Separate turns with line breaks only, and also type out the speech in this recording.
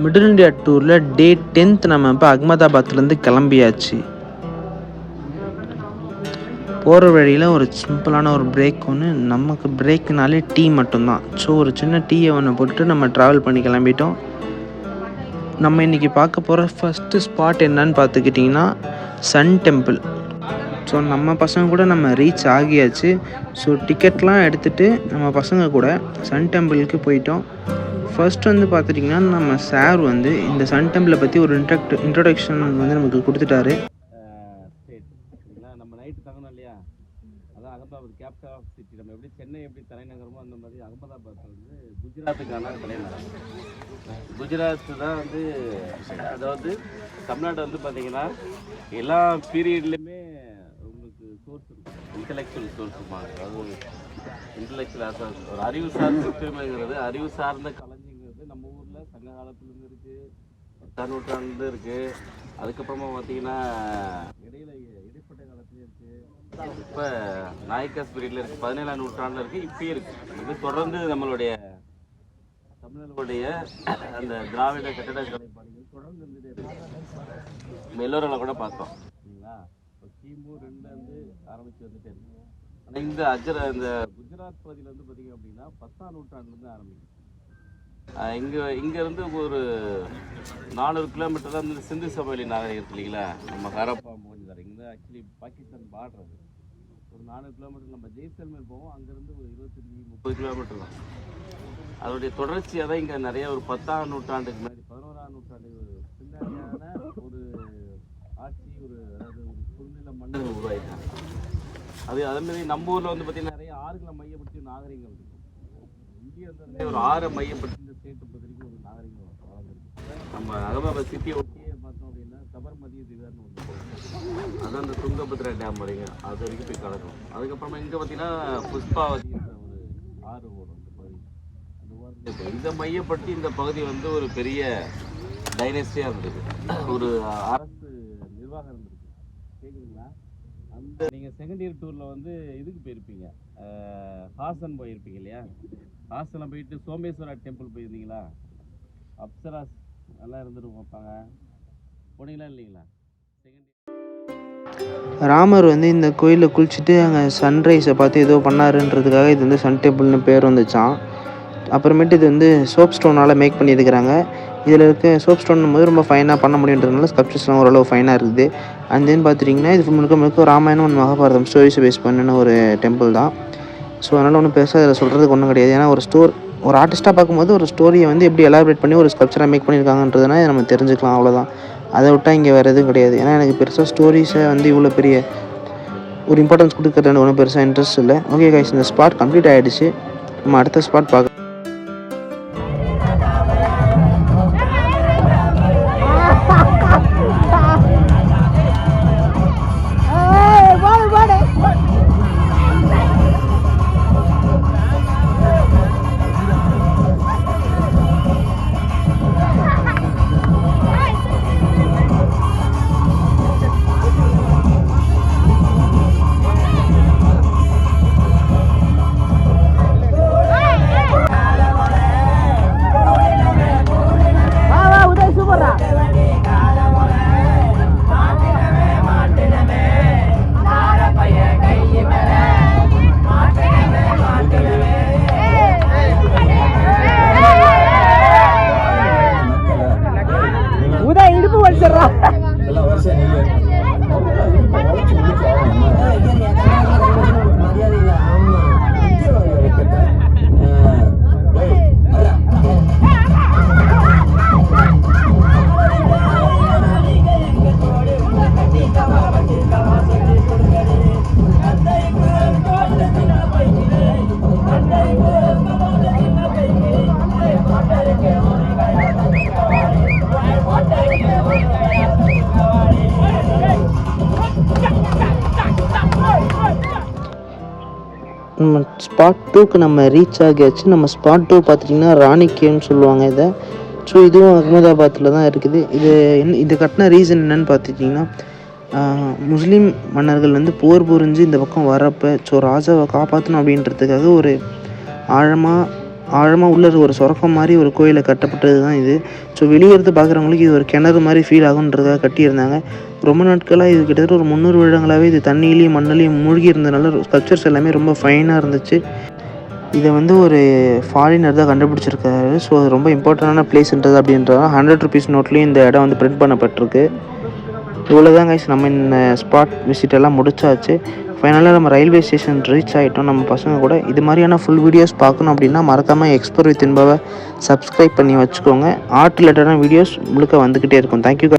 Middle India டூரில் டே 10th நம்ம இப்போ அகமதாபாத்லேருந்து கிளம்பியாச்சு. போகிற வழியில் ஒரு சிம்பிளான ஒரு பிரேக் ஒன்று, நமக்கு பிரேக்குனாலே டீ மட்டும்தான். ஸோ ஒரு சின்ன டீயை ஒன்று போட்டு நம்ம ட்ராவல் பண்ணி கிளம்பிட்டோம். நம்ம இன்றைக்கி பார்க்க போகிற ஃபஸ்ட்டு ஸ்பாட் என்னன்னு பார்த்துக்கிட்டிங்கன்னா சன் டெம்பிள். ஸோ நம்ம பசங்க கூட நம்ம ரீச் ஆகியாச்சு. ஸோ டிக்கெட்லாம் எடுத்துகிட்டு நம்ம பசங்க கூட சன் டெம்பிளுக்கு போயிட்டோம். ஃபர்ஸ்ட் வந்து பார்த்துட்டிங்கன்னா நம்ம சார் வந்து இந்த சன் டெம்பிளை பற்றி ஒரு இன்ட்ரொடக்ஷன் வந்து நமக்கு கொடுத்துட்டாரு.
நம்ம நைட்டு தங்கணும் இல்லையா, அதான் அகமதாபாத் கேபிட்டல் ஆஃப் சிட்டி. நம்ம எப்படி சென்னை எப்படி தலைநகரமோ அந்த மாதிரி அகமதாபாத் வந்து குஜராத்துக்கான தலைநகரம். குஜராத் தான் வந்து, அதாவது தமிழ்நாடு வந்து பார்த்திங்கன்னா எல்லா பீரியட்லேயுமே உங்களுக்கு சோர்ஸ் இருக்கும், இன்டலெக்சுவல் சோர்ஸ் இருப்பாங்க. அதாவது இன்டலெக்சுவல் ஒரு அறிவு சார்ந்த சிஸ்டம்ங்கிறது, அறிவு சார்ந்த கலைஞங்கிறது நம்ம ஊரில் சங்க காலத்துலேருந்து இருக்குது, 10ஆம் நூற்றாண்டுலேருந்து இருக்குது. அதுக்கப்புறமா பார்த்திங்கன்னா இடைப்பட்ட காலத்துலேயும் இருக்குது. இப்போ நாயக்கஸ் பீரியடில் இருக்குது, 17ஆம் நூற்றாண்டில் இருக்குது, இப்பயும் இருக்குது. இது தொடர்ந்து நம்மளுடைய தமிழர்களுடைய அந்த திராவிட கட்டடக்கலை பணிகள் தொடர்ந்து இருந்துகிட்டே இருக்குது. எல்லோரில் கூட பார்த்தோம் சரிங்களா. இப்போ கிமு 2 வந்து ஆரம்பித்து வந்துட்டே இருக்கு. ஆனால் இந்த குஜராத் பகுதியில் வந்து பார்த்திங்க அப்படின்னா 10ஆம் நூற்றாண்டுலேருந்து ஆரம்பிக்கும். இங்கேருந்து ஒரு 400 கிலோமீட்டர் தான் வந்து சிந்து சமவெளி நாகரிகத்து இல்லைங்களா. நம்ம ஹரப்பா மோஹஞ்சதாரோ இங்கே ஆக்சுவலி பாகிஸ்தான் பார்டர். ஒரு 400 கிலோமீட்டர் நம்ம ஜெய்சல்மேர் போவோம், அங்கேருந்து ஒரு 25-30 கிலோமீட்டர் தான். அதோடைய தொடர்ச்சியாக தான் இங்கே நிறைய ஒரு 10ஆம் நூற்றாண்டுக்கு முன்னாடி 11ஆம் நூற்றாண்டுக்கு பின்னாடியான ஒரு ஆட்சி, அதாவது ஒரு குறுநில மன்னர்கள் உருவாயிட்டாங்க. அதேமாதிரி நம்ம ஊரில் வந்து பார்த்திங்கன்னா நிறைய ஆறுகளை மையப்படுத்தி நாகரிகங்கள் இருக்கும். இந்தியா வந்து ஒரு 6 மையப்படுத்தி இந்த ஸ்டேட்டை பொறுத்த வரைக்கும் ஒரு நாகரிகம் வளர்ந்துருக்கு. நம்ம அகமதாபாத் சிட்டியை ஒட்டியே பார்த்தோம் அப்படின்னா சபர்மதி ரிவர்னு ஒன்று, அதான் அந்த துங்கபத்ரா டேம் வரைக்கும் அது வரைக்கும் போய் கலக்கும். அதுக்கப்புறமா இங்கே பார்த்தீங்கன்னா புஷ்பாவதி ஒரு ஆறு ஓடும். அந்த பகுதி இதை மையப்படுத்தி இந்த பகுதி வந்து ஒரு பெரிய டைனஸ்டியாக இருந்தது, ஒரு அரசு நிர்வாகம் இருந்திருக்கு. கேட்குதுங்களா? அந்த நீங்கள் செகண்ட் இயர் டூரில் வந்து இதுக்கு போயிருப்பீங்க, ஹாசன் போயிருப்பீங்க இல்லையா. ஹாசனில் போயிட்டு சோமேஸ்வரா டெம்பிள் போயிருந்தீங்களா, அப்சராஸ் நல்லா இருந்துட்டு வைப்பாங்க, போனீங்களா இல்லைங்களா?
ராமர் வந்து இந்த கோயிலில் குளிச்சுட்டு அங்கே சன்ரைஸை பார்த்து ஏதோ பண்ணாருன்றதுக்காக இது வந்து சன் டெம்பிள்னு பேர் வந்துச்சான். அப்புறமேட்டு இது வந்து சோப் ஸ்டோனால் மேக் பண்ணியிருக்கிறாங்க. இதில் இருக்க சோப் ஸ்டோன் போது ரொம்ப ஃபைனாக பண்ண முடியுன்றதுனால ஸ்கல்ப்சர்ஸ்லாம் ஓரளவு ஃபைனாக இருக்குது. அண்ட் தென் பார்த்துட்டிங்கன்னா இது முழுக்க ராமாயணம் அண்ட் மகாபாரதம் ஸ்டோரிஸை பேஸ் பண்ணின ஒரு டெம்பிள் தான். ஸோ அதனால் ஒன்றும் பெருசாக இதில் சொல்கிறதுக்கு ஒன்றும் கிடையாது. ஏன்னா ஒரு ஆர்டிஸ்ட்டாக பார்க்கும்போது ஒரு ஸ்டோரியை வந்து எப்படி எலாபரேட் பண்ணி ஒரு ஸ்கல்ப்சராக மேக் பண்ணியிருக்காங்கன்றதுனா நம்ம தெரிஞ்சுக்கலாம், அவ்வளோதான். அதை விட்டால் இங்கே வேறு எதுவும் கிடையாது. ஏன்னா எனக்கு பெருசாக ஸ்டோரிஸை வந்து இவ்வளோ பெரிய ஒரு இம்பார்ட்டன்ஸ் கொடுக்குறது ஒன்றும் பெருசாக இன்ட்ரெஸ்ட் இல்லை. ஓகே கைஸ், இந்த ஸ்பாட் கம்ப்ளீட் ஆகிடுச்சு. நம்ம அடுத்த ஸ்பாட் பார்க்க நம்ம ஸ்பாட் 2க்கு நம்ம ரீச் ஆகியாச்சு. நம்ம ஸ்பாட் 2 பார்த்துட்டிங்கன்னா ராணிக்கேன்னு சொல்லுவாங்க இதை. ஸோ இதுவும் அகமதாபாத்தில் தான் இருக்குது. இது கட்டின ரீசன் என்னன்னு பார்த்துட்டிங்கன்னா, முஸ்லீம் மன்னர்கள் வந்து போர் புரிஞ்சு இந்த பக்கம் வரப்போ ஸோ ராஜாவை காப்பாற்றணும் அப்படின்றதுக்காக ஒரு ஆழமாக ஆழமாக உள்ள ஒரு சுரக்கம் மாதிரி ஒரு கோயிலை கட்டப்பட்டது தான் இது. ஸோ வெளியே இருந்து பார்க்குறவங்களுக்கு இது ஒரு கிணறு மாதிரி ஃபீல் ஆகுன்றதுக்காக கட்டியிருந்தாங்க. ரொம்ப நாட்களாக இது கிட்டத்தட்ட ஒரு 300 வருடங்களாகவே இது தண்ணியிலையும் மண்ணிலையும் மூழ்கி இருந்ததுனால ஸ்கல்ப்சர்ஸ் எல்லாமே ரொம்ப ஃபைனாக இருந்துச்சு. இதை வந்து ஒரு ஃபாரினர் தான் கண்டுபிடிச்சிருக்காரு. ஸோ அது ரொம்ப இம்பார்ட்டண்டான பிளேஸ்ன்றது அப்படின்றது 100 ருபீஸ் நோட்லேயும் இந்த இடம் வந்து பிரிண்ட் பண்ணப்பட்டிருக்கு. இவ்வளோ தான் கைஸ், நம்ம இந்த ஸ்பாட் விசிட் எல்லாம் முடிச்சாச்சு. ஃபைனலாக நம்ம ரயில்வே ஸ்டேஷன் ரீச் ஆகிட்டோம் நம்ம பசங்க கூட. இது மாதிரியான ஃபுல் வீடியோஸ் பார்க்கணும் அப்படின்னா மறக்காமல் எக்ஸ்ப்ளோர் வித் இன்பாவை சப்ஸ்கிரைப் பண்ணி வச்சுக்கோங்க. ஆர்ட் ரிலேட்டடான வீடியோஸ் முழுக்க வந்துக்கிட்டே இருக்கும். தேங்க்யூ.